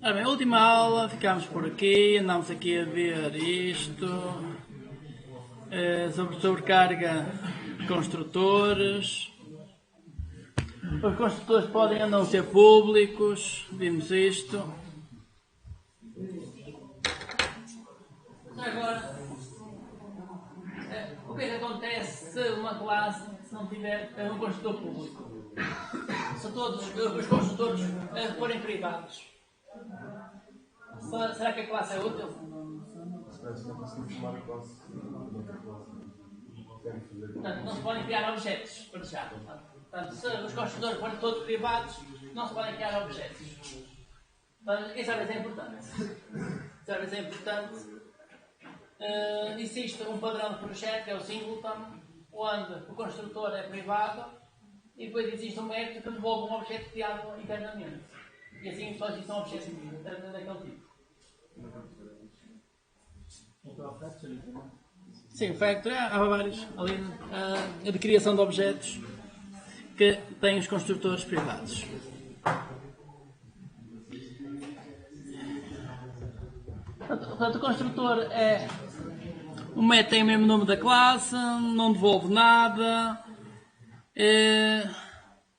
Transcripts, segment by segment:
Ora bem, última aula, ficámos por aqui, andámos aqui a ver isto, sobre sobrecarga de construtores. Os construtores podem ou não ser públicos, vimos isto. Agora, o que é que acontece se uma classe não tiver um construtor público? Se todos os construtores forem privados, será que a classe é útil? Não conseguimos chamar a classe de outra classe. Portanto, não se podem criar objetos, para já. Portanto, se os construtores forem todos privados, não se podem criar objetos. Portanto, isso às vezes é importante. Isso às vezes é importante. Existe um padrão de projeto, que é o singleton, onde o construtor é privado e depois existe um método que devolve um objeto criado internamente. E assim só existem objetos daquele tipo. Sim, o Factory, há vários ali, de criação de objetos que têm os construtores privados. Portanto, o construtor é o método tem o mesmo nome da classe, não devolve nada.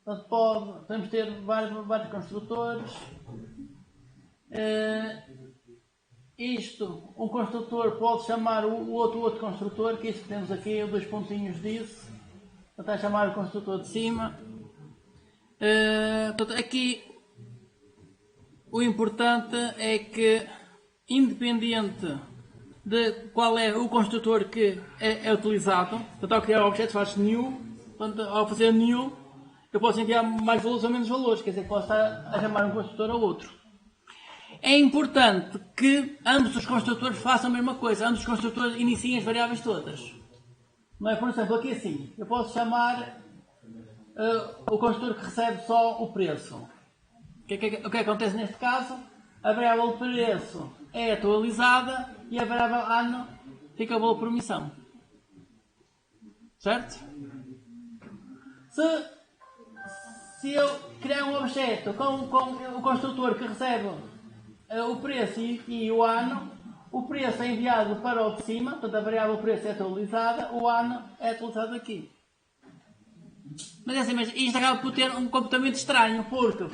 Portanto, podemos ter vários construtores. Um construtor pode chamar o outro construtor, que é isso que temos aqui, dois pontinhos disso. Portanto, é chamar o construtor de cima. Portanto, aqui o importante é que, independente de qual é o construtor que é utilizado, portanto, ao criar o objeto faz new, portanto, ao fazer new, eu posso enviar mais valores ou menos valores, quer dizer, posso estar a chamar um construtor ao outro. É importante que ambos os construtores façam a mesma coisa, ambos os construtores iniciem as variáveis todas. Não é, por exemplo, aqui assim, eu posso chamar o construtor que recebe só o preço. O que acontece neste caso? A variável preço é atualizada e a variável ano fica o valor por omissão. Certo? Se eu criar um objeto com o construtor que recebe o preço e o ano, o preço é enviado para o de cima, portanto a variável preço é atualizada, o ano é atualizado aqui. Mas é assim, isto acaba por ter um comportamento estranho, porque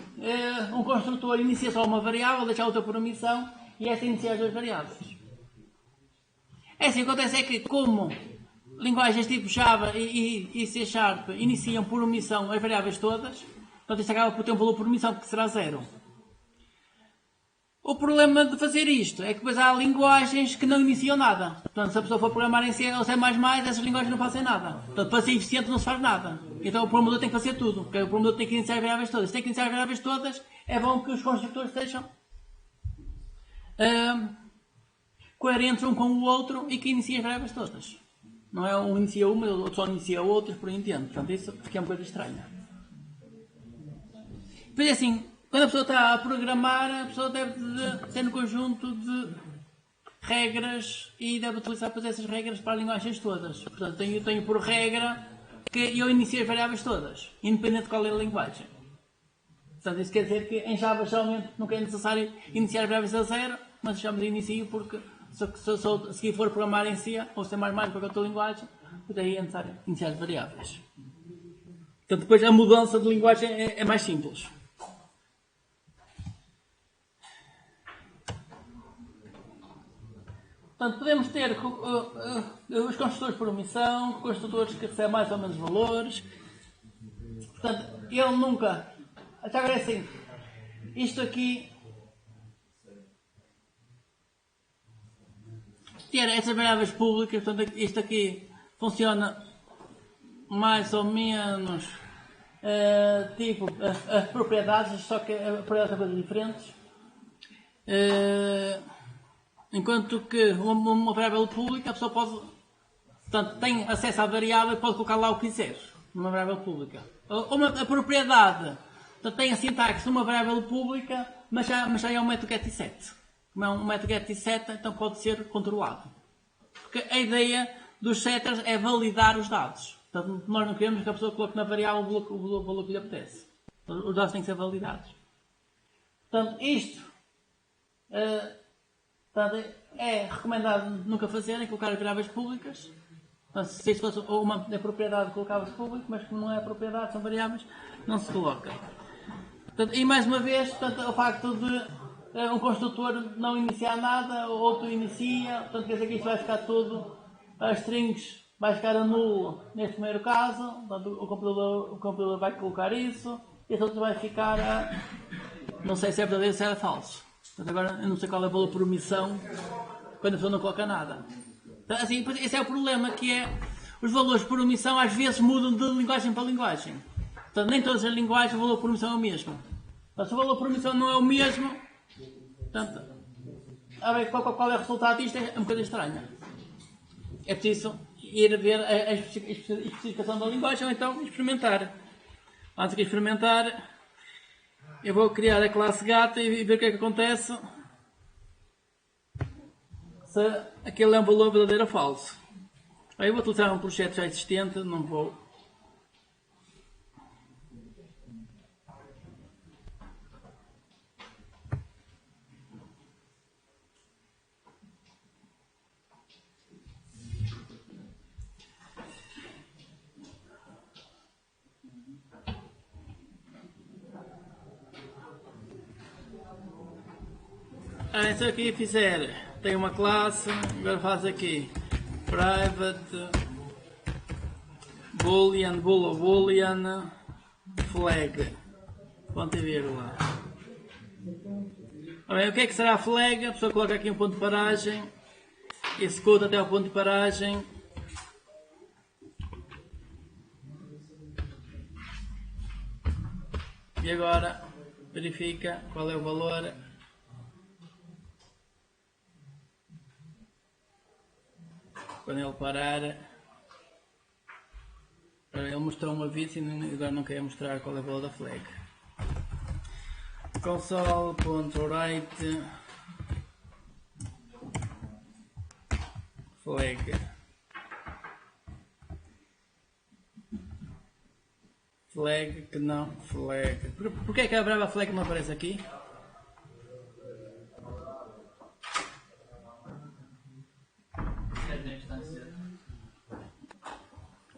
um construtor inicia só uma variável, deixa a outra por omissão, e essa inicia as duas variáveis. É assim, o que acontece é que, como linguagens tipo Java e C# iniciam por omissão as variáveis todas, portanto isto acaba por ter um valor por omissão que será zero. O problema de fazer isto é que depois há linguagens que não iniciam nada. Portanto, se a pessoa for programar em C ou C++, essas linguagens não fazem nada. Portanto, para ser eficiente não se faz nada. Então o programador tem que fazer tudo. Porque o programador tem que iniciar as variáveis todas. Se tem que iniciar as variáveis todas, é bom que os construtores sejam coerentes um com o outro e que iniciem as variáveis todas. Não é um inicia uma e o outro só inicia outras, por aí em diante. Portanto, isso fica uma coisa estranha. Depois é assim, quando a pessoa está a programar, a pessoa deve ter um conjunto de regras e deve utilizar depois essas regras para as linguagens todas. Portanto, eu tenho por regra que eu inicio as variáveis todas, independente de qual é a linguagem. Portanto, isso quer dizer que em Java geralmente nunca é necessário iniciar as variáveis a zero, mas chamamos de inicio porque se for programar em C ou C++ para outra linguagem, daí é necessário iniciar as variáveis. Portanto, depois a mudança de linguagem é mais simples. Portanto, podemos ter os construtores por omissão, construtores que recebem mais ou menos valores. Portanto, ele nunca... Até agora é assim, isto aqui... Ter essas variáveis públicas, portanto, isto aqui funciona mais ou menos tipo as propriedades, só que as propriedades são coisas diferentes. Enquanto que uma variável pública, a pessoa pode, portanto, tem acesso à variável e pode colocar lá o que quiser, numa variável pública. A propriedade, portanto, tem a sintaxe de uma variável pública, mas já é um método getSet. Como é um método getSet, então pode ser controlado. Porque a ideia dos setters é validar os dados. Portanto, nós não queremos que a pessoa coloque na variável o valor que lhe apetece. Os dados têm que ser validados. Portanto, isto Portanto, é recomendado nunca fazerem, colocar variáveis públicas. Portanto, se isto fosse uma propriedade, colocava-se público, mas como não é propriedade, são variáveis, não se coloca. Portanto, e mais uma vez, portanto, o facto de um construtor não iniciar nada, o outro inicia, portanto, quer dizer que isto vai ficar tudo, as strings vai ficar a nulo neste primeiro caso, portanto, o compilador vai colocar isso, e este outro vai ficar a, não sei se é verdadeiro ou se é falso. Portanto, agora eu não sei qual é o valor por omissão quando a pessoa não coloca nada. Então, assim, esse é o problema, que é os valores por omissão às vezes mudam de linguagem para linguagem. Portanto, nem todas as linguagens o valor por omissão é o mesmo. Mas se o valor por omissão não é o mesmo, portanto, a ver qual é o resultado disto é uma coisa estranha. É preciso ir a ver a especificação da linguagem ou então experimentar. Antes de experimentar, eu vou criar a classe gata e ver o que é que acontece se aquele é um valor verdadeiro ou falso. Aí eu vou utilizar um projeto já existente, não vou. Se eu aqui fizer, tem uma classe, agora faz aqui private boolean flag, ponto e vírgula. Bem, o que é que será a flag? A pessoa coloca aqui um ponto de paragem, executa até ao ponto de paragem. E agora verifica qual é o valor. Quando ele parar, ele mostrou um aviso e agora não quer mostrar qual é o valor da flag. Console.write flag. Flag que não flag. Porquê é que a brava flag não aparece aqui?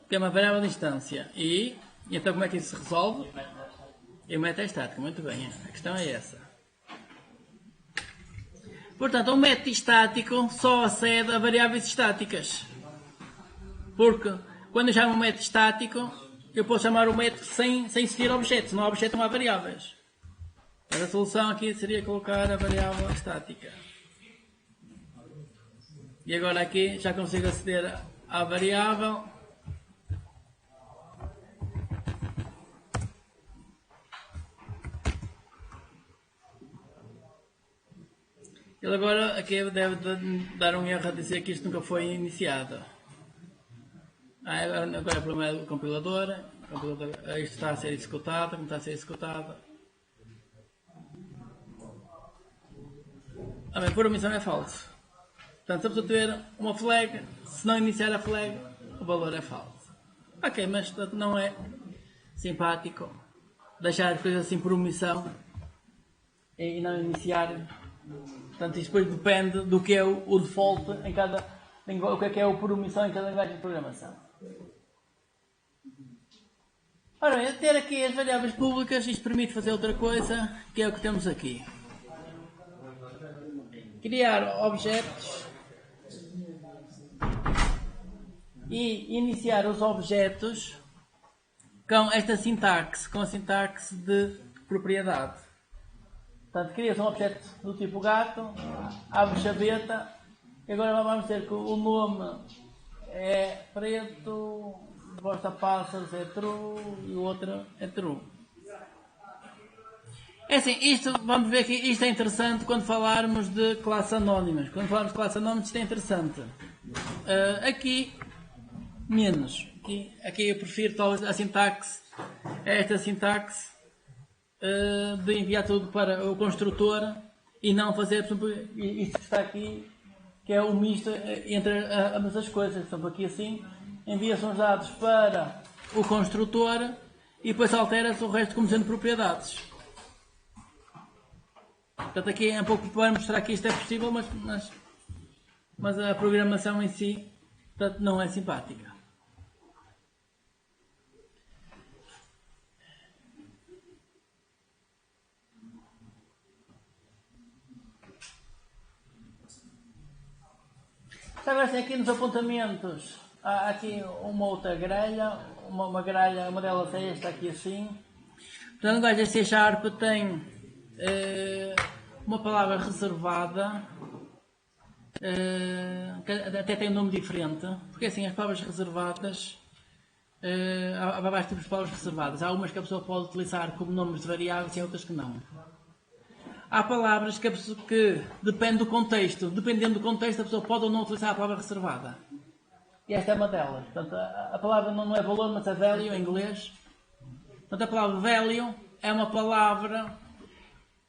Que é uma variável de instância. E então como é que isso se resolve? E o método é estático, muito bem. A questão é essa. Portanto, um método estático só acede a variáveis estáticas. Porque quando eu chamo um método estático, eu posso chamar o método sem existir objetos. Não há objeto, não há variáveis. A solução aqui seria colocar a variável estática. E agora aqui já consigo aceder à variável. Ele agora aqui deve dar um erro a dizer que isto nunca foi iniciado. Agora é o problema do compilador. Isto está a ser executado, como está a ser executado. Bem, por omissão é falso. Portanto, se a pessoa tiver uma flag, se não iniciar a flag, o valor é falso. Ok, mas não é simpático deixar as coisas assim por omissão e não iniciar. Portanto, isto depois depende do que é o default em cada linguagem, o que é o por omissão em cada linguagem de programação. Ora bem, ter aqui as variáveis públicas, isto permite fazer outra coisa, que é o que temos aqui. Criar objetos e iniciar os objetos com esta sintaxe, com a sintaxe de propriedade. Portanto, cria-se um objeto do tipo gato, abre chaveta, e agora vamos dizer que o nome é preto, gosta pássaros é true e o outro é true. É assim, vamos ver que isto é interessante quando falarmos de classes anónimas. Quando falarmos de classes anónimas isto é interessante. Aqui, menos. Aqui eu prefiro talvez a sintaxe, esta sintaxe, de enviar tudo para o construtor e não fazer, por exemplo, isto que está aqui, que é o misto entre ambas as coisas. Por exemplo, aqui assim, envia-se os dados para o construtor e depois altera-se o resto como sendo propriedades. Portanto, aqui é um pouco para mostrar que isto é possível, mas a programação em si, portanto, não é simpática. Agora aqui nos apontamentos há aqui uma outra grelha, uma grelha, uma delas é esta aqui assim. Portanto, a linguagem C# tem uma palavra reservada, que até tem um nome diferente, porque assim as palavras reservadas, há vários tipos de palavras reservadas. Há umas que a pessoa pode utilizar como nomes de variáveis e outras que não. Há palavras que depende do contexto. Dependendo do contexto, a pessoa pode ou não utilizar a palavra reservada. E esta é uma delas. Portanto, a palavra não é valor, mas é value em inglês. Portanto, a palavra value é uma palavra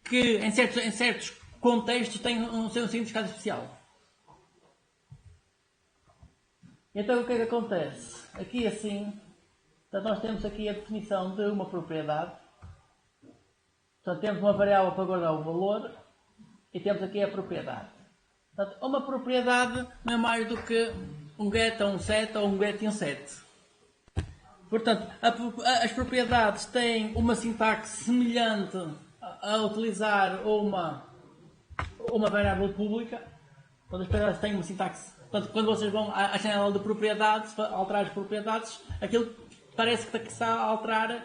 que em certos contextos tem um significado especial. Então o que é que acontece? Aqui assim, portanto, nós temos aqui a definição de uma propriedade. Portanto, temos uma variável para guardar o valor e temos aqui a propriedade. Portanto, uma propriedade não é mais do que um get ou um set ou um get e um set. Portanto, as propriedades têm uma sintaxe semelhante a utilizar uma variável pública. Portanto, as propriedades têm uma sintaxe. Portanto, quando vocês vão à janela de propriedades, para alterar as propriedades, aquilo parece que está a alterar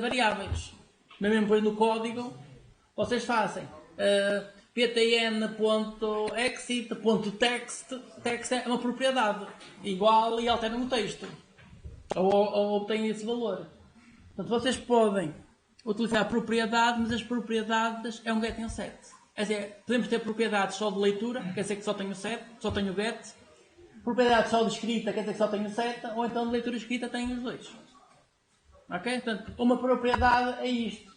variáveis. Mesmo depois no código, vocês fazem ptn.exit.text, text é uma propriedade igual e alteram o texto. Ou obtêm esse valor. Portanto, vocês podem utilizar a propriedade, mas as propriedades é um get e um set. Quer dizer, podemos ter propriedades só de leitura, quer dizer que só tenho o set, só tenho o get. Propriedade só de escrita, quer dizer que só tenho o set, ou então de leitura e escrita tenho os dois. Ok? Portanto, uma propriedade é isto.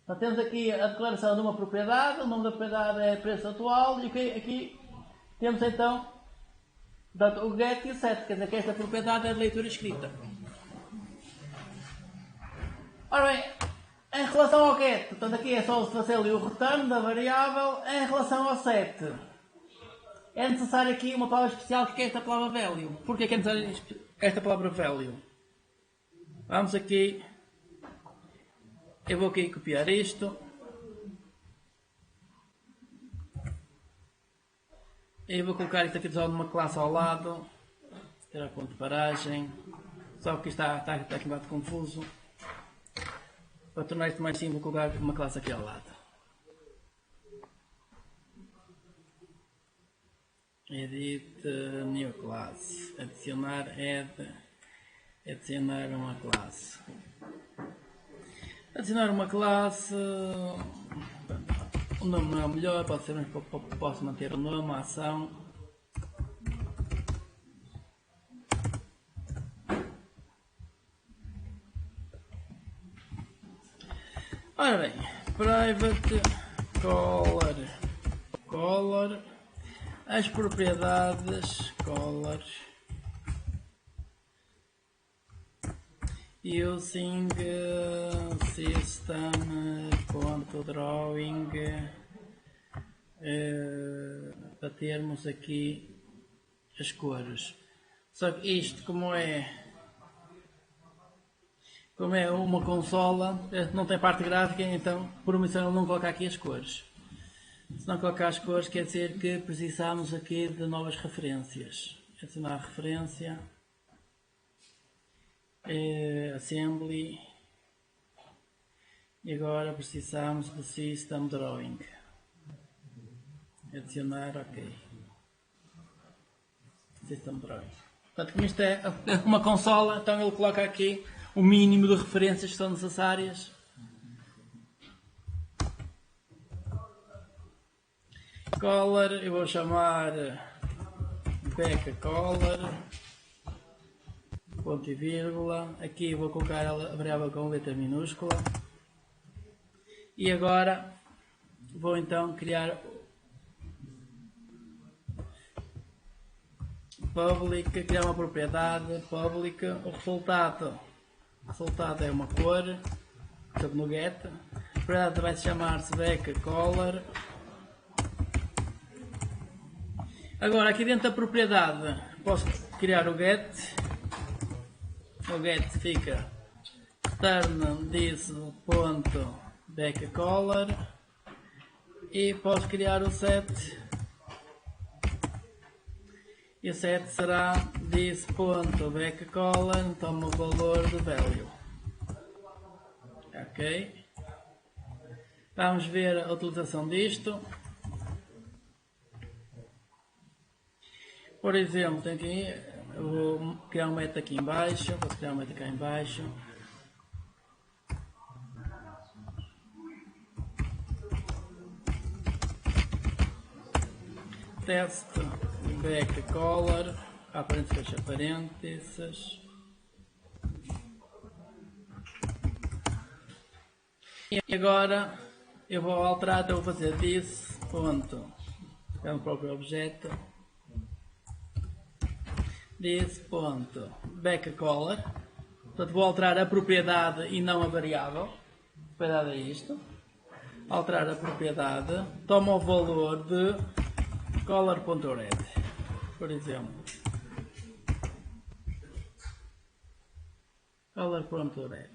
Então, temos aqui a declaração de uma propriedade, o nome da propriedade é preço atual, e aqui temos então o get e o set, quer dizer que esta propriedade é de leitura escrita. Ora bem, em relação ao get, portanto aqui é só fazer ali o return da variável. Em relação ao set, é necessário aqui uma palavra especial que é esta palavra value. Porquê que é necessário esta palavra value? Vamos aqui, eu vou aqui copiar isto. Eu vou colocar isto aqui só numa classe ao lado. Tirar ponto de paragem. Só que está aqui um bocado confuso. Para tornar isto mais simples, vou colocar uma classe aqui ao lado. Edit new class. Adicionar adicionar uma classe. Adicionar uma classe. O nome não é o melhor, pode ser, mas posso manter o nome, a ação. Ora bem, private color, as propriedades color using system.drawing para termos aqui as cores. Só que isto, como é uma consola, não tem parte gráfica, então por omissão não colocar aqui as cores. Se não colocar as cores, quer dizer que precisamos aqui de novas referências. Adicionar referência, assembly, e agora precisamos de system drawing. Adicionar, ok. System drawing. Portanto, como isto é uma consola, então ele coloca aqui o mínimo de referências que são necessárias. Color, eu vou chamar back color, ponto e vírgula. Aqui vou colocar a variável com letra minúscula. E agora vou então criar public, criar uma propriedade public. O resultado é uma cor, no get. propriedade vai chamar-se BackColor. Agora aqui dentro da propriedade posso criar o get. O get fica turn this.backColor e posso criar o set. E o set será this.backColor, toma o valor do value. Ok. Vamos ver a utilização disto. Por exemplo, tem aqui, eu vou criar um método aqui em baixo, posso criar um método cá em baixo. Test BackColor, parênteses, fecha parênteses. E agora eu vou alterar, então vou fazer this ponto, é o próprio objeto. This.backColor, portanto vou alterar a propriedade e não a variável. A propriedade é isto. Alterar a propriedade, toma o valor de color.red, por exemplo. Color.red.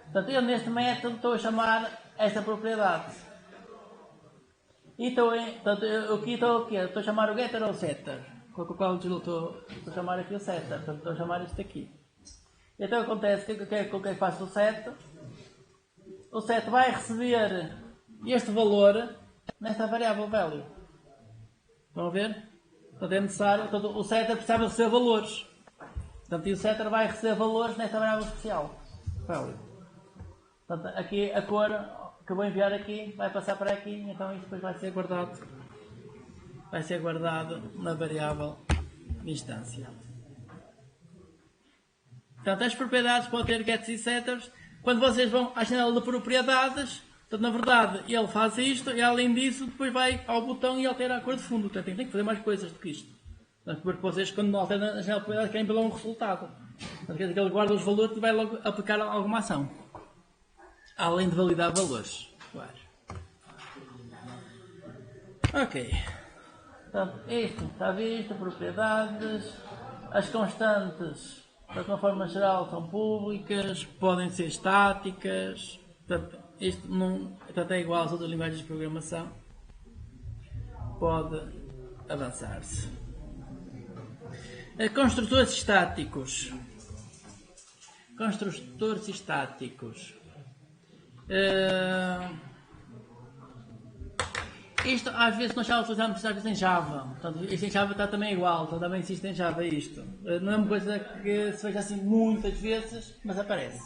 Portanto, eu neste método estou a chamar esta propriedade. E estou a chamar o getter ou o setter. Com o qual estou a chamar aqui o setter. Portanto, estou a chamar isto aqui. Então acontece que o que faço o set? O set vai receber este valor nesta variável value. Estão a ver? Portanto, é necessário. Portanto, o setter precisa receber valores. Portanto, e o setter vai receber valores nesta variável especial. Value. Portanto, aqui a cor que eu vou enviar aqui vai passar para aqui, então isto depois vai ser guardado. Vai ser guardado na variável de instância. Portanto, as propriedades podem ter gets e setters. Quando vocês vão à janela de propriedades, portanto, na verdade ele faz isto e além disso depois vai ao botão e altera a cor de fundo. Portanto, tem que fazer mais coisas do que isto. Porque vocês quando alteram a janela de propriedades querem pelo um resultado. Portanto, quer dizer que ele guarda os valores e vai logo aplicar alguma ação. Além de validar valores. Claro. Ok. Portanto, isto está visto, propriedades. As constantes, de uma forma geral, são públicas, podem ser estáticas. Portanto, isto é igual às outras linguagens de programação. Pode avançar-se. Construtores estáticos. Construtores estáticos. Isto às vezes nós já utilizamos às vezes em Java. Portanto, isto em Java está também igual, então também existe em Java isto. Não é uma coisa que se veja assim muitas vezes, mas aparece.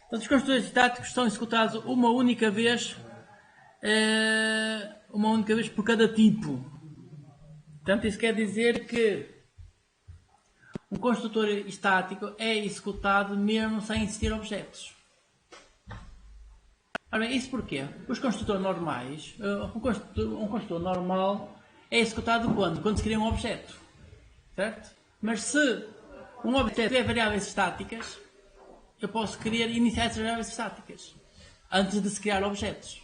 Portanto, os construtores estáticos são executados uma única vez por cada tipo. Portanto, isso quer dizer que um construtor estático é executado mesmo sem existir objetos. Ora bem, isso porquê? Os construtores normais, um construtor normal é executado quando? Quando se cria um objeto. Certo? Mas se um objeto tiver variáveis estáticas, eu posso querer iniciar essas variáveis estáticas antes de se criar objetos.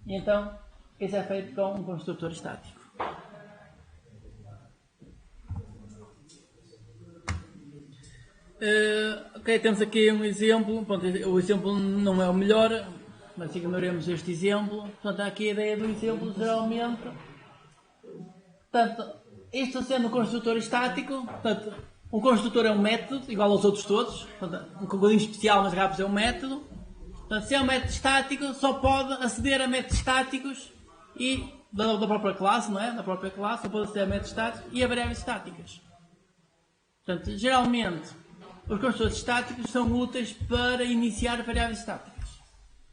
E então, isso é feito com um construtor estático. Ok, temos aqui um exemplo. Pronto, o exemplo não é o melhor, mas ignoremos este exemplo. Portanto, aqui a ideia do exemplo geralmente. Portanto, isto sendo um construtor estático, portanto, um construtor é um método, igual aos outros todos. Portanto, um bocadinho especial, mas rápido é um método. Portanto, se é um método estático, só pode aceder a métodos estáticos e da própria classe, não é? Da própria classe, só pode aceder a métodos estáticos e a variáveis estáticas. Portanto, geralmente, os construtores estáticos são úteis para iniciar variáveis estáticas.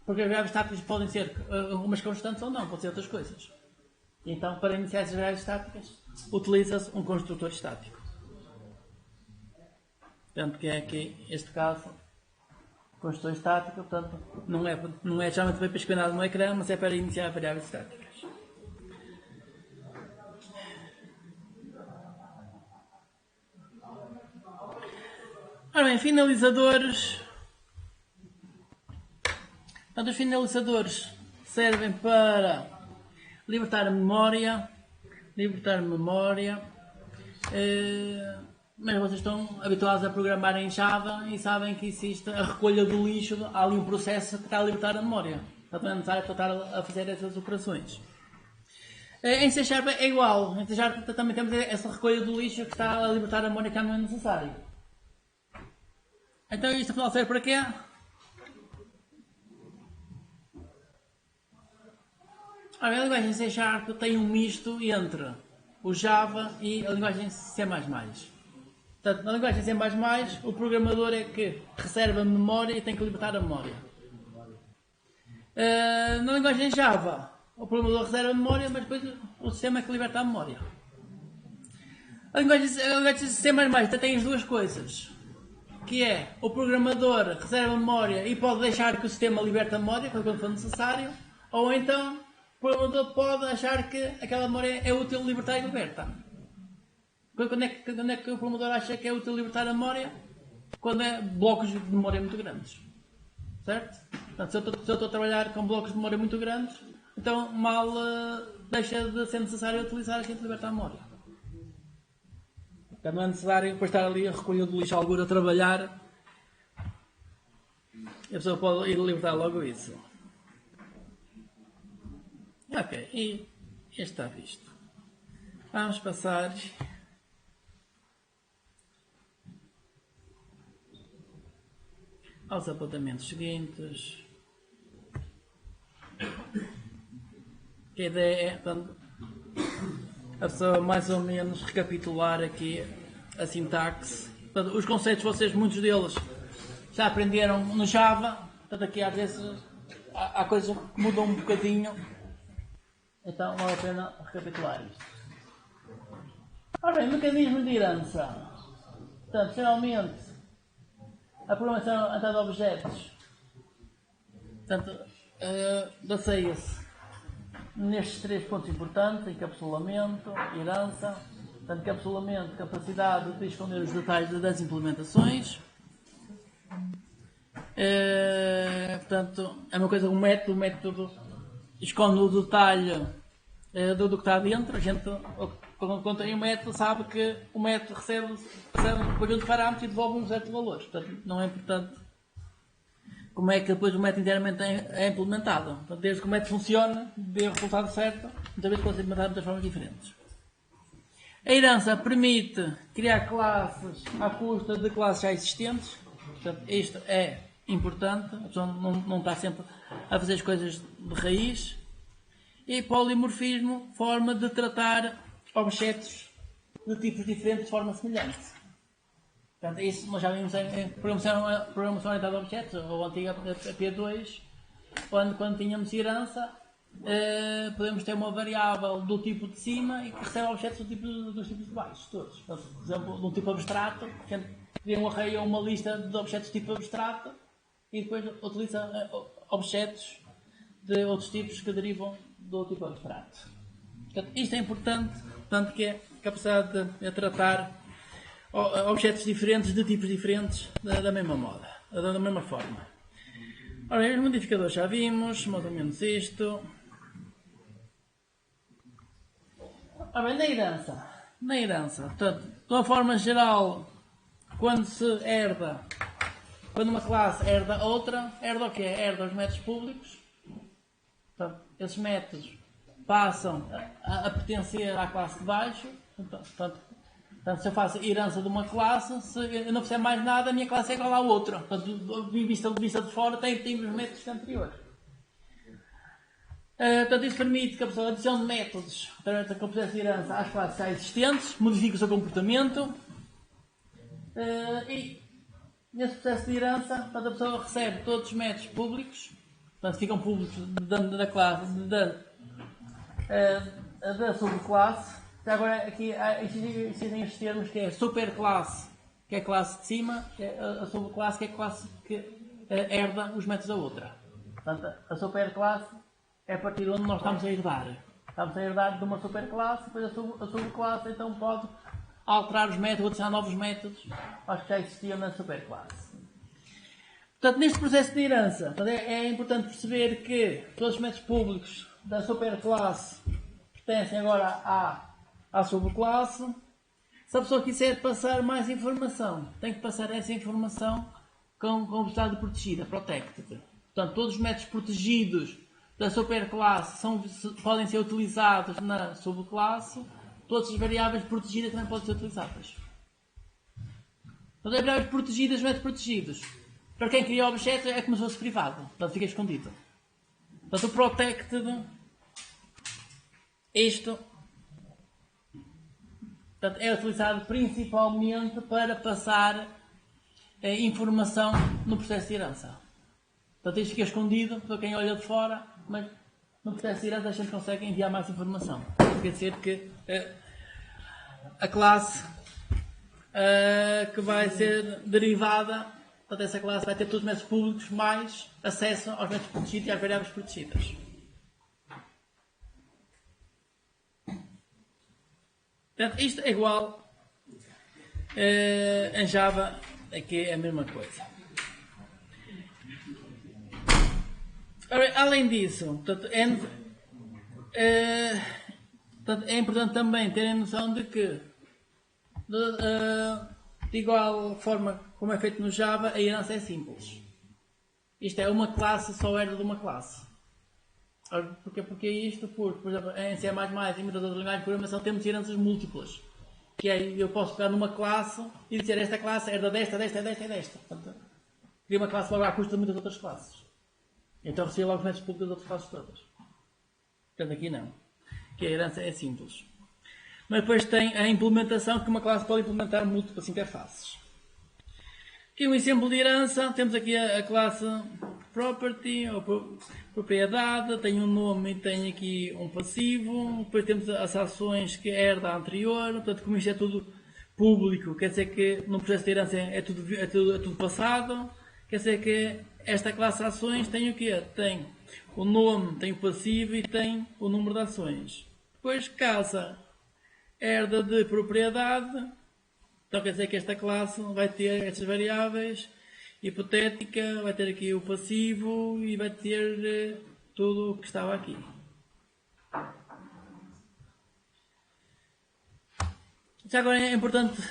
Porque as variáveis estáticas podem ser umas constantes ou não, podem ser outras coisas. Então, para iniciar essas variáveis estáticas, utiliza-se um construtor estático. Portanto, que é aqui, este caso, construtor estático, portanto, não é geralmente bem pesquisado no ecrã, mas é para iniciar variáveis estáticas. Ora bem, finalizadores. Portanto, os finalizadores servem para libertar a memória, mas vocês estão habituados a programar em Java e sabem que existe a recolha do lixo, há ali um processo que está a libertar a memória. Portanto, não é necessário estar a fazer essas operações. Em C# é igual, em C# também temos essa recolha do lixo que está a libertar a memória que não é necessário. Então isto afinal serve para quê? A linguagem C# tem um misto entre o Java e a linguagem C++. Portanto, na linguagem C++, o programador é que reserva a memória e tem que libertar a memória. Na linguagem Java, o programador reserva a memória, mas depois o sistema é que liberta a memória. A linguagem C++ tem as duas coisas, que é o programador reserva a memória e pode deixar que o sistema liberte a memória quando for necessário, ou então o programador pode achar que aquela memória é útil libertar e liberta. Quando é que o programador acha que é útil libertar a memória? Quando é blocos de memória muito grandes. Certo? Portanto, se eu estou a trabalhar com blocos de memória muito grandes, então mal deixa de ser necessário utilizar aquilo que liberta a memória. Portanto, não é necessário depois estar ali a recolher do lixo alguro a trabalhar. E a pessoa pode ir libertar logo isso. Ok, e este está visto. Vamos passar aos apontamentos seguintes. Que a ideia é, portanto, a pessoa mais ou menos recapitular aqui a sintaxe. Portanto, os conceitos, vocês, muitos deles, já aprenderam no Java. Portanto, aqui às vezes há coisas que mudam um bocadinho. Então vale a pena recapitular isto. Ora bem, mecanismo de herança. Portanto, geralmente, a programação orientada a objetos, portanto, baseia-se nestes três pontos importantes: encapsulamento, herança. Portanto, encapsulamento, capacidade de esconder os detalhes das implementações. Portanto, é uma coisa, o método esconde o detalhe do que está dentro. A gente, quando tem um método, sabe que o método recebe um conjunto de parâmetros e devolve um certo valor. Portanto, não é importante como é que depois o método inteiramente é implementado. Portanto, desde que o método funciona, dê o resultado certo, muitas vezes pode ser implementado de muitas formas diferentes. A herança permite criar classes à custa de classes já existentes. Portanto, isto é importante. A pessoa não está sempre a fazer as coisas de raiz. E polimorfismo, forma de tratar objetos de tipos diferentes de forma semelhante. Portanto, isso nós já vimos em programação orientada a objetos, ou a antiga P2, quando tínhamos herança, podemos ter uma variável do tipo de cima e que recebe objetos dos tipos de baixo, todos. Portanto, por exemplo, de um tipo abstrato, a gente cria um array ou uma lista de objetos de tipo abstrato e depois utiliza objetos de outros tipos que derivam do tipo abstrato. Portanto, isto é importante, tanto que é a capacidade de tratar objetos diferentes de tipos diferentes da mesma moda, da mesma forma. Ora, os modificadores já vimos, mais ou menos isto. Ora bem, na herança, portanto, de uma forma geral, quando uma classe herda outra, herda o quê? Herda os métodos públicos. Portanto, esses métodos passam a pertencer à classe de baixo. Portanto, se eu faço herança de uma classe, se eu não fizer mais nada, a minha classe é igual à outra. Portanto, vista de fora, tem os métodos anteriores. Portanto, isso permite que a pessoa adicione métodos para o processo de herança às classes já existentes, modifique o seu comportamento e nesse processo de herança, portanto, a pessoa recebe todos os métodos públicos, portanto, ficam públicos da classe, da subclasse. Agora aqui existem estes termos que é superclasse, que é a classe de cima, que é a subclasse, que é a classe que herda os métodos da outra. Portanto, a superclasse é a partir de onde nós estamos a herdar. Estamos a herdar de uma superclasse, depois a subclasse então pode alterar os métodos, adicionar novos métodos aos que já existiam na superclasse. Portanto, neste processo de herança, portanto, é importante perceber que todos os métodos públicos da superclasse pertencem agora à subclasse. Se a pessoa quiser passar mais informação, tem que passar essa informação com o estado protegida, protected. Portanto, todos os métodos protegidos da superclasse podem ser utilizados na subclasse. Todas as variáveis protegidas também podem ser utilizadas. Portanto, as variáveis protegidas, métodos protegidos. Para quem cria objetos é como se fosse privado. Portanto, fica escondido. Portanto, o protected, isto, portanto, é utilizado principalmente para passar informação no processo de herança. Portanto, isto fica escondido para quem olha de fora, mas no processo de herança a gente consegue enviar mais informação. Quer dizer que a classe que vai ser derivada, portanto, essa classe vai ter todos os métodos públicos mais acesso aos métodos protegidos e às variáveis protegidas. Portanto, isto é igual em Java, aqui é a mesma coisa. Além disso, portanto, é importante também terem noção de que, de igual forma como é feito no Java, a herança é simples. Isto é, uma classe só herda de uma classe. Porque isto? Porque, por exemplo, em C++ e muitas outras linguagens de programação temos heranças múltiplas. Que é, eu posso pegar numa classe e dizer esta classe herda desta, desta, desta e desta. Portanto, cria uma classe logo à custa de muitas outras classes. Então recebe logo os métodos públicos das outras classes todas. Portanto, aqui não. Que a herança é simples. Mas depois tem a implementação, que uma classe pode implementar múltiplas interfaces. Aqui um exemplo de herança, temos aqui a classe property, ou propriedade, tem um nome e tem aqui um passivo, depois temos as ações que herda a anterior, portanto como isto é tudo público, quer dizer que no processo de herança é tudo passado, quer dizer que esta classe de ações tem o quê? Tem o nome, tem o passivo e tem o número de ações. Depois casa herda de propriedade. Então quer dizer que esta classe vai ter estas variáveis, hipotética, vai ter aqui o passivo e vai ter tudo o que estava aqui. Já agora é importante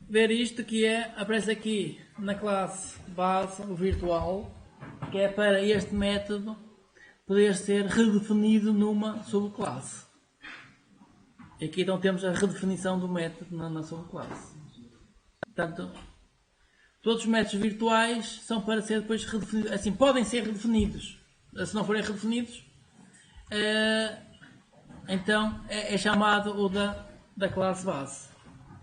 ver isto, que aparece aqui na classe base, o virtual, que é para este método poder ser redefinido numa subclasse. Aqui então temos a redefinição do método na subclasse. Portanto, todos os métodos virtuais são para ser depois redefinidos. Assim, podem ser redefinidos. Se não forem redefinidos, então é chamado o da classe base.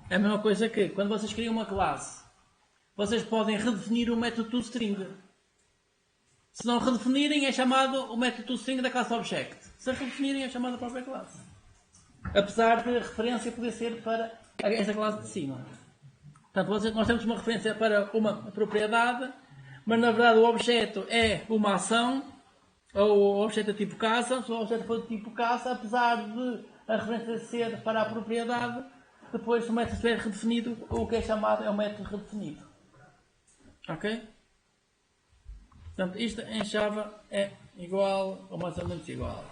É a mesma coisa que quando vocês criam uma classe, vocês podem redefinir o método toString. Se não redefinirem, é chamado o método toString da classe object. Se redefinirem, é chamado a própria classe. Apesar de a referência poder ser para esta classe de cima. Portanto, nós temos uma referência para uma propriedade, mas na verdade o objeto é uma ação, ou o objeto é tipo casa. Se o objeto for de tipo casa, apesar de a referência ser para a propriedade, depois se o método estiver redefinido, o que é chamado é o método redefinido. Ok? Portanto, isto em Java é igual, ou mais ou menos igual.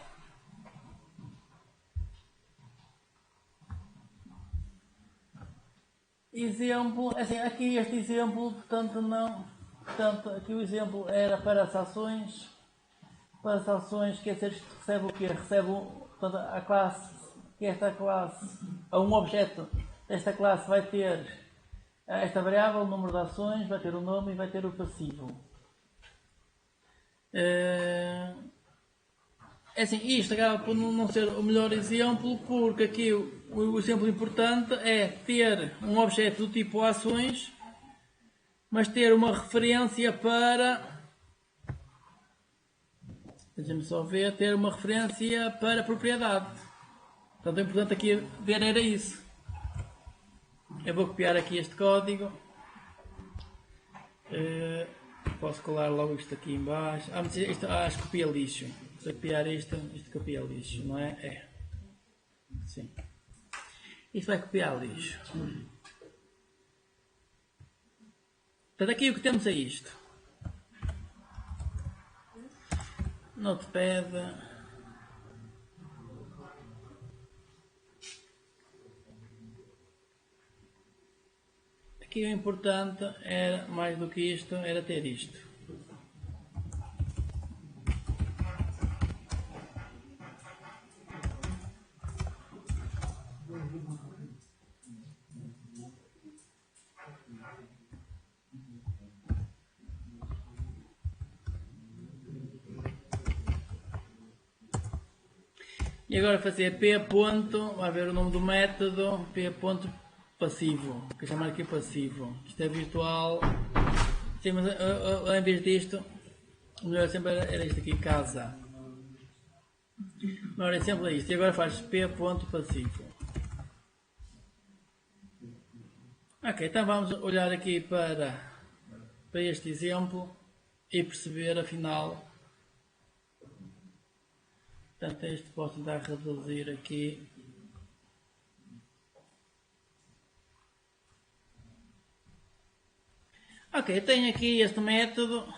Exemplo, assim, aqui este exemplo, portanto, aqui o exemplo era para as ações. Para as ações, quer dizer, recebe o quê? Recebe, portanto, a classe, que esta classe, um objeto desta classe vai ter esta variável, o número de ações, vai ter o nome e vai ter o passivo. Assim, isto acaba por não ser o melhor exemplo, porque aqui o exemplo importante é ter um objeto do tipo ações, mas ter uma referência para... Deixa-me só ver, ter uma referência para a propriedade. Portanto, o importante aqui ver era isso. Eu vou copiar aqui este código. Posso colar logo isto aqui em baixo. Isto copia lixo. Se eu copiar isto copia lixo, não é? É. Sim. Isto vai copiar lixo. Portanto, aqui o que temos é isto. Notepad. Aqui o importante era, mais do que isto, era ter isto. E agora fazer p ponto, vai ver o nome do método, p ponto passivo, vou chamar aqui passivo, isto é virtual, sim, mas em vez disto, o melhor sempre era isto aqui, casa, o melhor exemplo é isto, e agora faz p ponto passivo. Ok, então vamos olhar aqui para este exemplo e perceber afinal. Portanto, este posso tentar reduzir aqui. Ok, tenho aqui este método.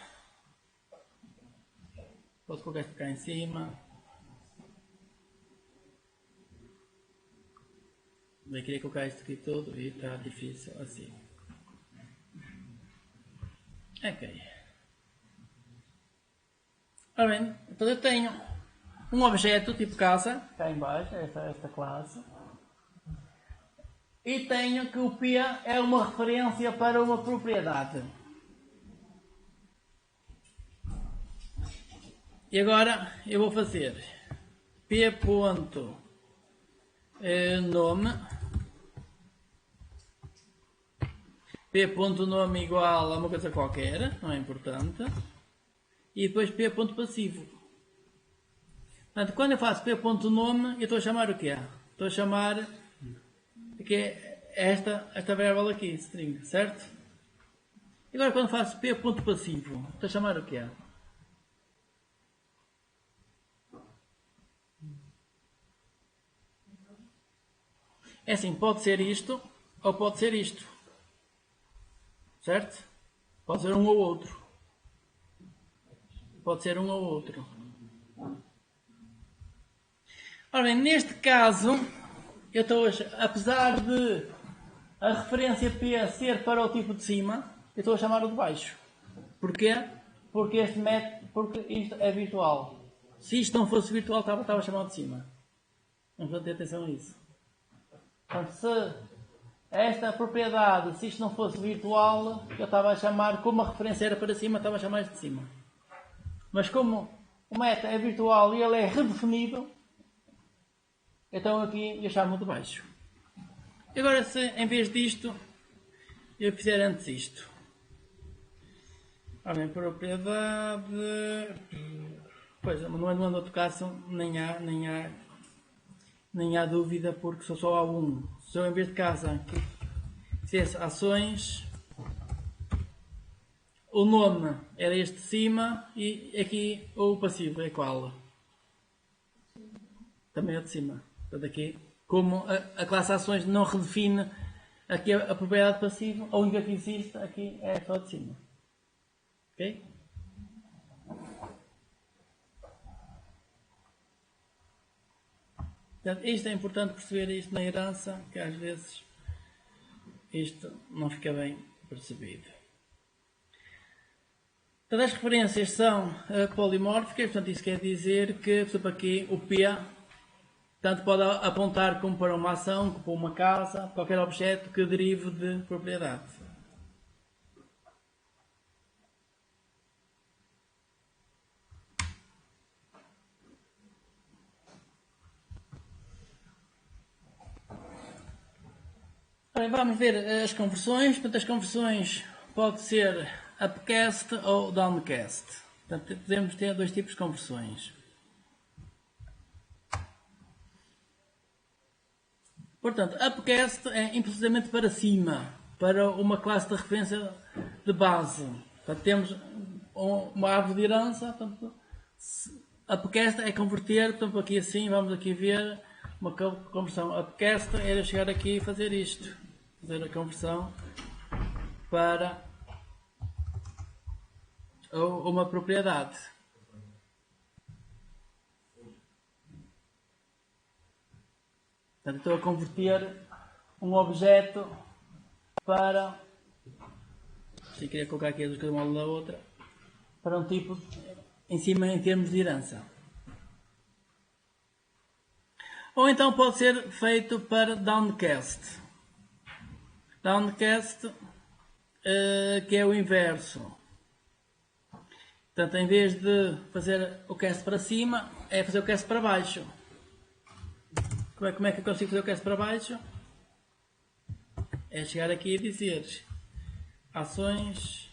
Posso colocar isto cá em cima. Eu queria colocar isto aqui tudo e está difícil assim. Ok. Ora bem, então eu tenho um objeto tipo casa, cá em baixo, esta classe. E tenho que o P é uma referência para uma propriedade. E agora eu vou fazer P ponto nome. P ponto nome igual a uma coisa qualquer, não é importante. E depois P ponto passivo. Portanto, quando eu faço P ponto nome, eu estou a chamar o quê? Estou a chamar que é esta variável aqui, string, certo? E agora quando faço P ponto passivo, estou a chamar o quê? É assim, pode ser isto ou pode ser isto. Certo? Pode ser um ou outro. Pode ser um ou outro. Ora bem, neste caso, eu estou apesar de a referência P ser para o tipo de cima, eu estou a chamar o de baixo. Porquê? Porque isto é virtual. Se isto não fosse virtual, estava a chamar o de cima. Vamos ter atenção a isso. Portanto, se esta propriedade, se isto não fosse virtual, eu estava a chamar, como a referência era para cima, estava a chamar isto de cima. Mas como o meta é virtual e ele é redefinido, então aqui eu chamo de baixo. Agora, se em vez disto, eu fizer antes isto. Ora bem, propriedade. Pois, não é no outro caso, nem há dúvida, porque só há um. Se eu em vez de casa fizesse ações, o nome era este de cima e aqui o passivo é qual? Também é de cima. Portanto, aqui, como a classe ações não redefine aqui a propriedade passiva, a única que existe aqui é só de cima. Ok? Portanto, isto é importante perceber isto na herança, que às vezes isto não fica bem percebido. Portanto, as referências são polimórficas, portanto isso quer dizer que, por exemplo, aqui o P tanto pode apontar como para uma ação, como para uma casa, qualquer objeto que derive de propriedade. Bem, vamos ver as conversões. Portanto, as conversões pode ser upcast ou downcast. Portanto, podemos ter dois tipos de conversões. Portanto, upcast é implicitamente para cima, para uma classe de referência de base. Portanto, temos uma árvore de herança. Portanto, upcast é converter, portanto, aqui assim, vamos aqui ver uma conversão. Upcast era chegar aqui e fazer isto. Fazer a conversão para ou uma propriedade. Portanto, estou a converter um objeto para, se queria colocar aqui as duas coisas uma da outra, para um tipo em cima em termos de herança. Ou então pode ser feito para downcast. Downcast, que é o inverso. Portanto, em vez de fazer o cast para cima, é fazer o cast para baixo. Como é que eu consigo fazer o cast para baixo? É chegar aqui e dizer ações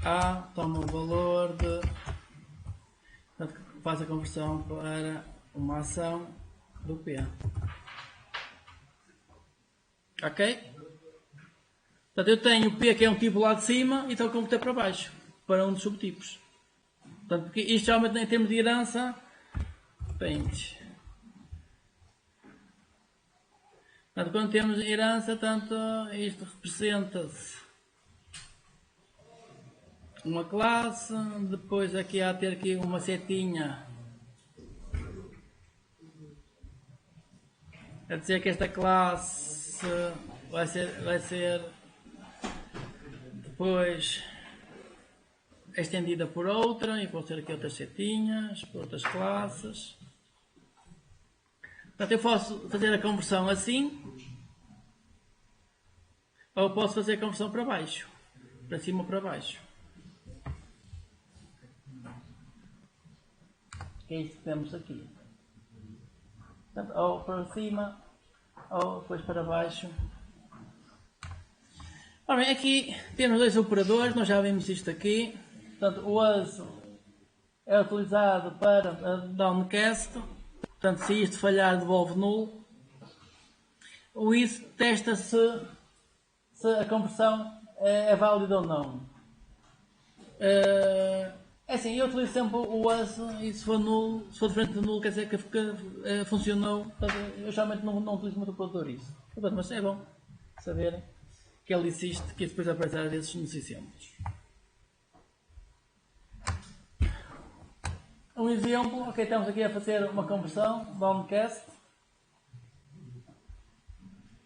A toma o valor de... Portanto, faz a conversão para uma ação do P. Ok? Portanto, eu tenho o P que é um tipo lá de cima e estou a converter para baixo, para um dos subtipos. Portanto, porque isto geralmente em termos de herança, paint. Portanto, quando temos herança, tanto isto representa-se uma classe, depois aqui há de ter aqui uma setinha a dizer que esta classe vai ser depois estendida por outra, e vou ter aqui outras setinhas por outras classes. Portanto, eu posso fazer a conversão assim, ou posso fazer a conversão para baixo, para cima ou para baixo. Que é isto que temos aqui. Portanto, ou para cima, ou depois para baixo. Ora bem, aqui temos dois operadores, nós já vimos isto aqui. Portanto, o as é utilizado para downcast. Portanto, se isto falhar, devolve nulo. O is testa se a conversão é válida ou não. É assim, eu utilizo sempre o as e se for nulo, se for diferente de nulo, quer dizer que funcionou. Eu geralmente não utilizo muito o operador isso. Mas é bom saberem que ele existe, que depois aparece às vezes nos exemplos. Um exemplo, ok, estamos aqui a fazer uma conversão, downcast.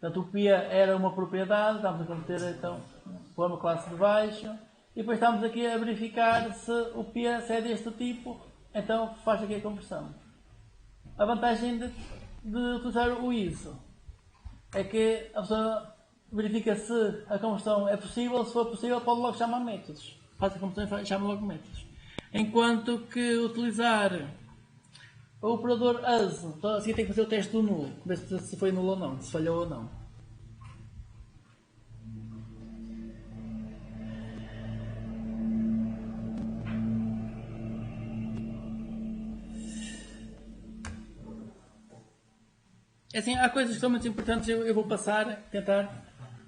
Portanto, o P era uma propriedade, estamos a converter então para uma classe de baixo. E depois estamos aqui a verificar se o P é deste tipo, então faz aqui a conversão. A vantagem de utilizar o ISO é que a pessoa verifica se a conversão é possível, se for possível pode logo chamar métodos. Faz a conversão e chama logo métodos. Enquanto que utilizar o operador as, então assim tem que fazer o teste do nulo, ver se foi nulo ou não, se falhou ou não. Assim, há coisas que são muito importantes, eu vou tentar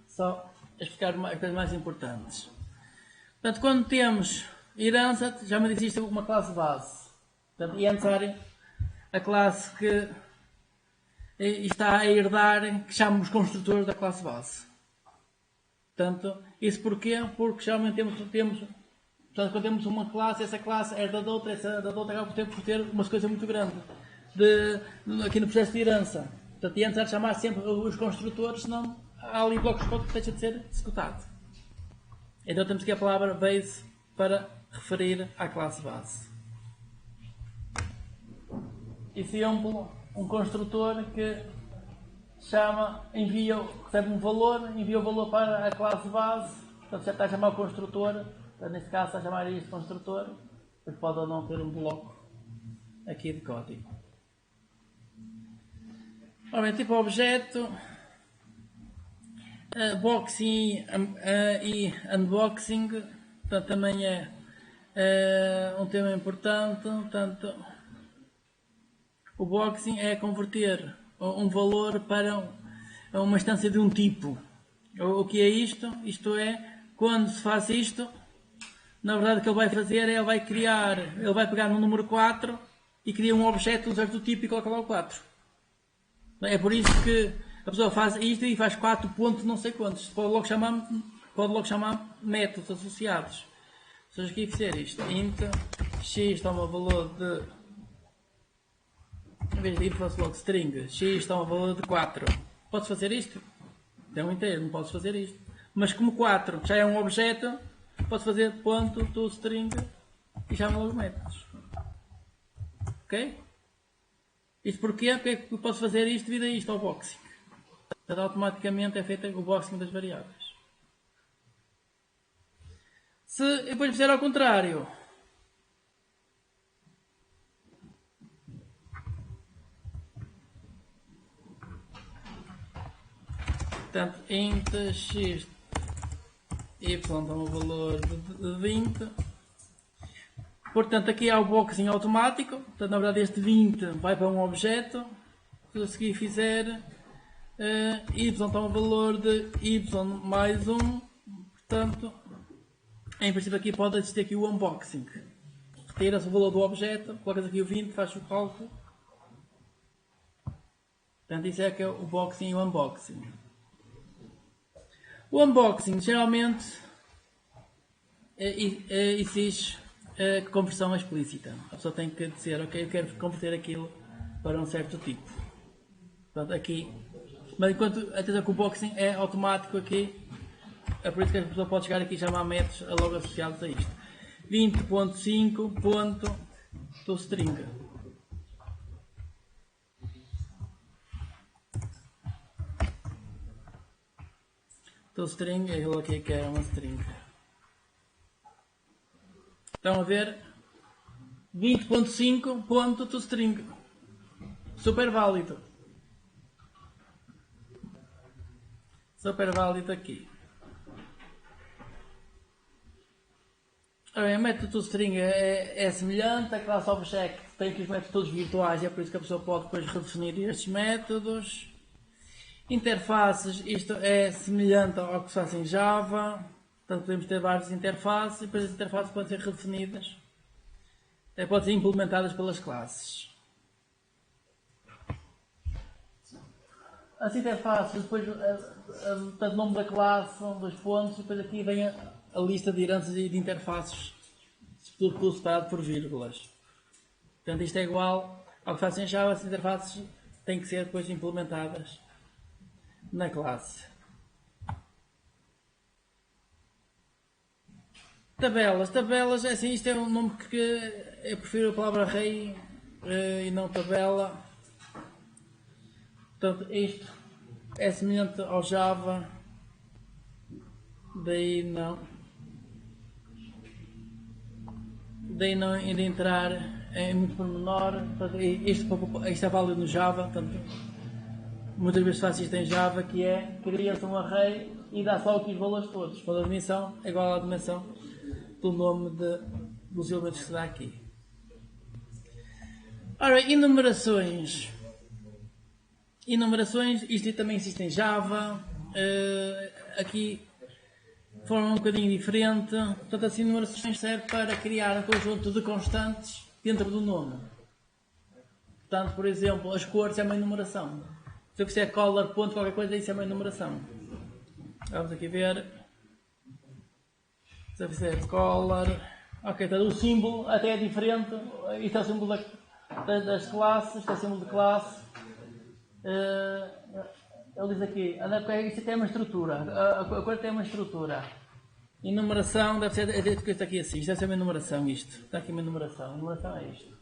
só explicar as coisas mais importantes. Portanto, quando temos herança, já me existe uma classe base. Portanto, e é necessário a classe que está a herdar, que chamamos construtores da classe base. Portanto, isso porquê? Porque geralmente portanto, quando temos uma classe, essa classe herda de outra, essa herda de outra, acaba por ter uma coisa muito grande aqui no processo de herança. Portanto, é necessário chamar sempre os construtores, senão há ali blocos de código que deixa de ser executado. Então temos aqui a palavra base para referir à classe base. Exemplo, um construtor que recebe um valor, envia o valor para a classe base, portanto já está a chamar o construtor, portanto, neste caso está a chamar isto construtor, mas pode ou não ter um bloco aqui de código. Ora bem, tipo objeto, boxing e unboxing, portanto, também é um tema importante. Portanto, o boxing é converter um valor para uma instância de um tipo. O que é isto? Isto é, quando se faz isto, na verdade o que ele vai fazer é ele vai pegar no número 4 e cria um objeto do tipo e coloca lá o 4. É por isso que a pessoa faz isto e faz 4 pontos não sei quantos. Pode logo chamar métodos associados. Se eu aqui fizer isto, int x toma o valor de, em vez de int faço logo string, x toma o valor de 4. Posso fazer isto? É um inteiro, não posso fazer isto. Mas como 4 já é um objeto, posso fazer ponto toString e já me logo métodos. Ok? Isto porquê? Porque é que eu posso fazer isto devido a isto, ao boxing. Então, automaticamente é feito o boxing das variáveis. Se eu depois fizer ao contrário, portanto, int x y dá um valor de 20. Portanto, aqui há o boxing automático. Portanto, na verdade, este 20 vai para um objeto. Se eu a seguir fizer y dá um valor de y mais 1. Portanto, em princípio, aqui pode existir aqui o unboxing. Retira-se o valor do objeto, colocas aqui o 20, faz o cálculo. Portanto, isso é que é o boxing e o unboxing. O unboxing geralmente exige conversão explícita. A pessoa tem que dizer, ok, eu quero converter aquilo para um certo tipo. Portanto, aqui. Mas enquanto até que o boxing é automático aqui, é por isso que a pessoa pode chegar aqui e chamar métodos logo associados a isto. 20.5.toString. ToString, eu aqui que é uma string. Estão a ver? 20.5.toString. Super válido. Super válido aqui. O método toString é semelhante, a classe object tem aqui os métodos todos virtuais, é por isso que a pessoa pode depois redefinir estes métodos. Interfaces, isto é semelhante ao que se faz em Java, portanto podemos ter várias interfaces e depois as interfaces podem ser redefinidas, podem ser implementadas pelas classes. As interfaces, depois o nome da classe, dois pontos, e depois aqui vem a lista de heranças e de interfaces, tudo separado por vírgulas. Portanto, isto é igual ao que fazem em Java, as interfaces têm que ser depois implementadas na classe. Tabelas. Tabelas, assim, isto é um nome que eu prefiro a palavra array e não tabela. Portanto, isto é semelhante ao Java, daí não ainda entrar em muito pormenor. Isto é válido no Java, portanto, muitas vezes faz isto em Java, que é cria-se um array e dá só aqui os valores todos, quando a dimensão é igual à dimensão do nome dos elementos que se dá aqui. Ora, enumerações. Enumerações, isto também existe em Java, aqui de forma um bocadinho diferente. Portanto, as enumerações servem para criar um conjunto de constantes dentro do nome. Portanto, por exemplo, as cores é uma enumeração. Se eu quiser color, ponto, qualquer coisa, isso é uma enumeração. Vamos aqui ver. Se eu fizer color, ok, então o símbolo até é diferente. Isto é o símbolo das classes, isto é o símbolo de classe. Ele diz aqui, isto tem uma estrutura, a cor tem uma estrutura. Enumeração deve ser isto aqui assim, isto deve ser uma enumeração, isto. Está aqui uma enumeração, a enumeração é isto.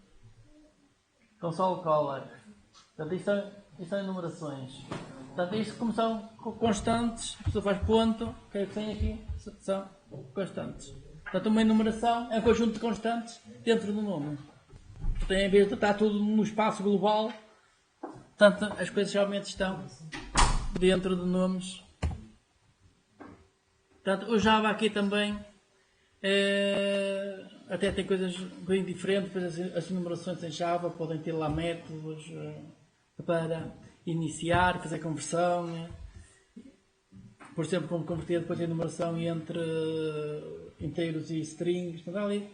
Console color. Portanto, isto são enumerações. Portanto, isto como são constantes, a pessoa faz ponto, o que é que tem aqui? São constantes. Portanto, uma enumeração é um conjunto de constantes dentro do nome. Portanto, em vez de estar tudo no espaço global, portanto, as coisas realmente estão dentro de nomes. Portanto, o Java aqui também até tem coisas bem diferentes. As enumerações em Java podem ter lá métodos para iniciar, fazer conversão. Por exemplo, como converter depois a enumeração entre inteiros e strings. Portanto, ali,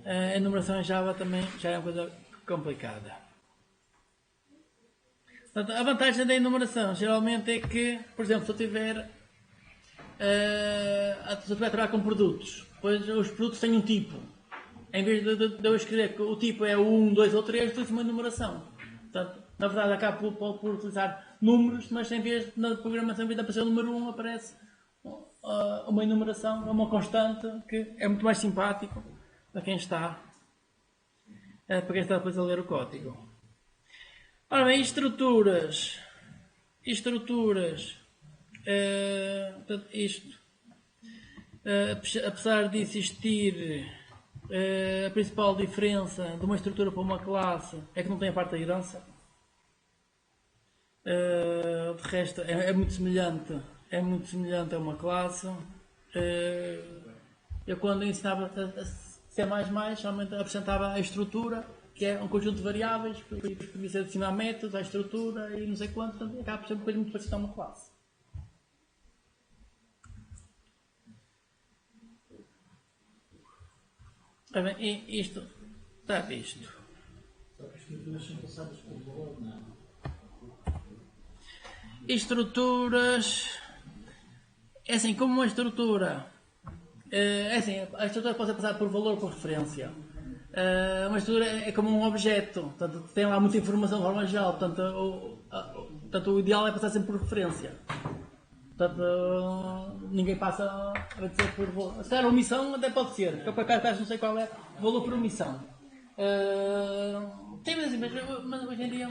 a enumeração em Java também já é uma coisa complicada. Portanto, a vantagem da enumeração geralmente é que, por exemplo, se eu tiver se eu estiver a trabalhar com produtos, depois os produtos têm um tipo. Em vez de eu escrever que o tipo é 1, 2 ou 3, utilizo uma numeração. Portanto, na verdade acabo por utilizar números, mas em vez na programação, em vez de aparecer o número 1, aparece uma enumeração, uma constante, que é muito mais simpático para quem está depois a ler o código. Ora bem, estruturas. Portanto, isto, apesar de existir, a principal diferença de uma estrutura para uma classe é que não tem a parte da herança. De resto, é muito semelhante a uma classe. Eu quando ensinava C++, realmente apresentava a estrutura, que é um conjunto de variáveis, depois podia ser adicionar métodos à estrutura e não sei quanto, portanto, acaba por ser uma coisa muito parecida a uma classe. Bem, isto está visto. Só que as estruturas são passadas por valor, não? Estruturas. É assim, como uma estrutura. É assim, a estrutura pode ser passada por valor ou por referência. Uma estrutura é como um objeto, portanto, tem lá muita informação de forma geral, portanto, o ideal é passar sempre por referência. Portanto, ninguém passa a dizer por valor. Se calhar omissão até pode ser, porque eu por acaso não sei qual é o valor por omissão. Tem assim, mas hoje em dia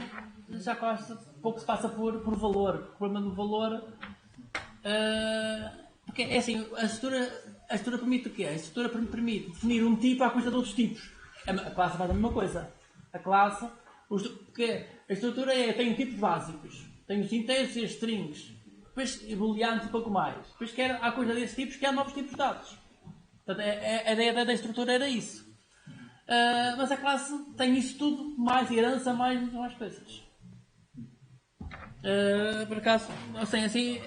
já quase pouco se passa por valor. O problema do valor. Porque é assim, a estrutura permite o quê? A estrutura permite definir um tipo à custa de outros tipos. A classe faz a mesma coisa. A classe, porque a estrutura tem um tipo de básicos, tem os inteiros e as strings, depois booleanos e pouco mais. Depois quer, à custa desses tipos, quer novos tipos de dados. Portanto, a ideia da estrutura era isso. Mas a classe tem isso tudo, mais herança, mais coisas. Por acaso, assim,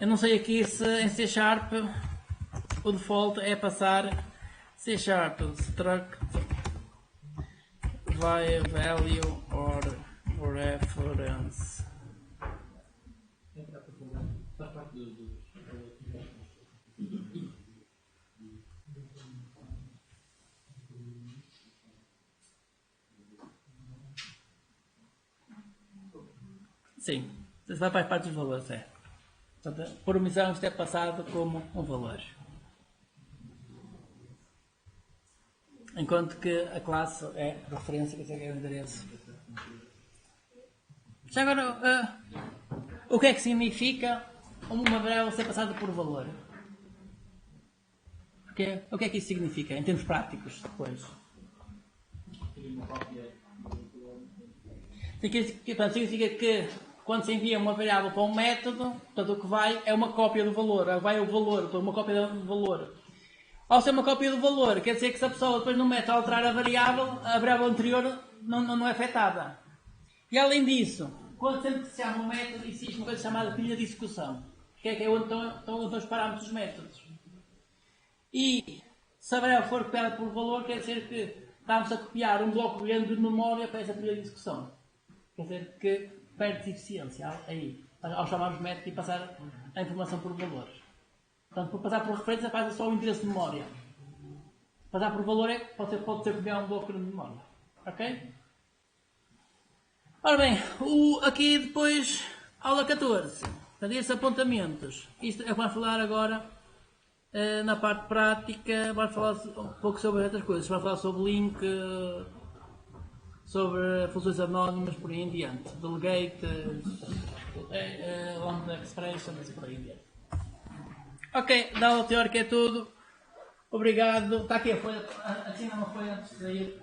eu não sei aqui se em C# o default é passar C# struct via value or reference. Faz parte dos. Sim, você vai para as partes dos valores, é. Portanto, por omissão isto é passado como um valor. Enquanto que a classe é referência, que é o endereço. Já agora, o que é que significa uma variável ser passada por valor? Porque, o que é que isso significa, em termos práticos, depois? Significa que quando se envia uma variável para um método, portanto o que vai é uma cópia do valor, vai o valor, então uma cópia do valor. Ao ser uma cópia do valor, quer dizer que se a pessoa depois no método alterar a variável anterior não é afetada. E além disso, quando sempre que se chama um método, existe uma coisa chamada pilha de execução, que é onde estão os parâmetros dos métodos. E se a variável for copiada por valor, quer dizer que estamos a copiar um bloco grande de memória para essa pilha de execução. Quer dizer que perde eficiência aí, ao chamarmos método e passar a informação por valores. Portanto, por passar por referência, faz só o endereço de memória. Passar por valor pode ser copiar um bloco de memória. Ok? Ora bem, aqui depois, aula 14. Portanto, estes apontamentos. Isto é o que vamos falar agora na parte prática. Vamos falar um pouco sobre outras coisas. Vamos falar sobre link, sobre funções anónimas, por aí em diante. Delegate, long expressions, por aí em diante. Ok, da aula teórica é tudo. Obrigado. Está aqui a folha. Assina uma folha antes de sair.